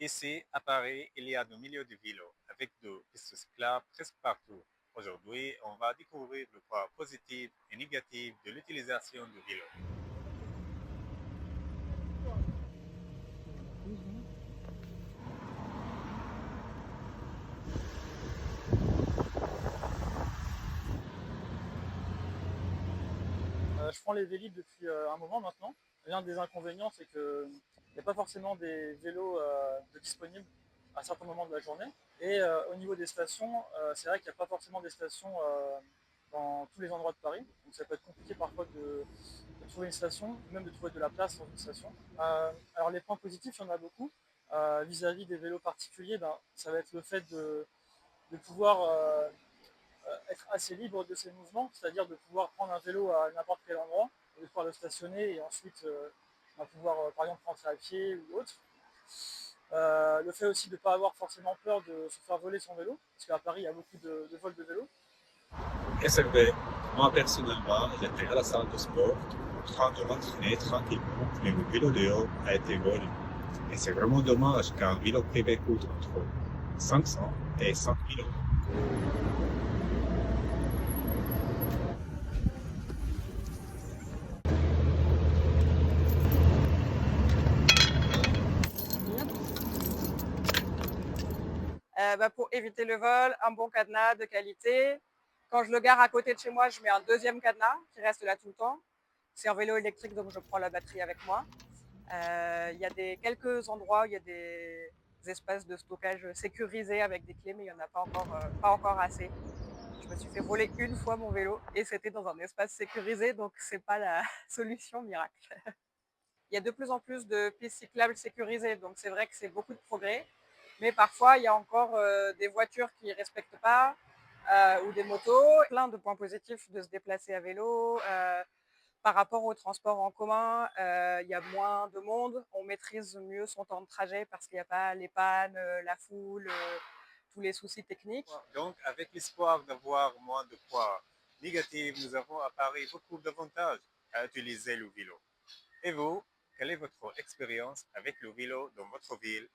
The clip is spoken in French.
Ici, à Paris, il y a de milliers de vélos avec de pistes cyclables presque partout. Aujourd'hui, on va découvrir le point positif et négatif de l'utilisation du vélo. Je prends les Vélib depuis un moment maintenant. L'un des inconvénients, c'est qu'il n'y a pas forcément des vélos disponibles à certains moments de la journée. Et au niveau des stations, c'est vrai qu'il n'y a pas forcément des stations dans tous les endroits de Paris. Donc ça peut être compliqué parfois de trouver une station, même de trouver de la place dans une station. Alors les points positifs, il y en a beaucoup. Vis-à-vis des vélos particuliers, ben, ça va être le fait de pouvoir être assez libre de ses mouvements, c'est-à-dire de pouvoir prendre un vélo à n'importe quel endroit, de pouvoir le stationner et ensuite pouvoir par exemple rentrer à pied ou autre. Le fait aussi de ne pas avoir forcément peur de se faire voler son vélo, parce qu'à Paris il y a beaucoup de vols de vélos. Et c'est vrai, moi personnellement, j'étais à la salle de sport, en train de m'entraîner tranquillement, mais mon vélo dehors a été volé. Et c'est vraiment dommage car un vélo privé coûte entre 500 et 5000 euros. Pour éviter le vol, un bon cadenas de qualité. Quand je le gare à côté de chez moi, je mets un deuxième cadenas qui reste là tout le temps. C'est un vélo électrique, donc je prends la batterie avec moi. Il y a quelques endroits où il y a des espaces de stockage sécurisés avec des clés, mais il n'y en a pas encore assez. Je me suis fait voler une fois mon vélo et c'était dans un espace sécurisé, donc c'est pas la solution miracle. Il y a de plus en plus de pistes cyclables sécurisées, donc c'est vrai que c'est beaucoup de progrès. Mais parfois, il y a encore des voitures qui ne respectent pas ou des motos. Plein de points positifs de se déplacer à vélo. Par rapport au transport en commun, il y a moins de monde. On maîtrise mieux son temps de trajet parce qu'il n'y a pas les pannes, la foule, tous les soucis techniques. Donc, avec l'espoir d'avoir moins de poids négatifs, nous avons à Paris beaucoup d'avantages à utiliser le vélo. Et vous, quelle est votre expérience avec le vélo dans votre ville?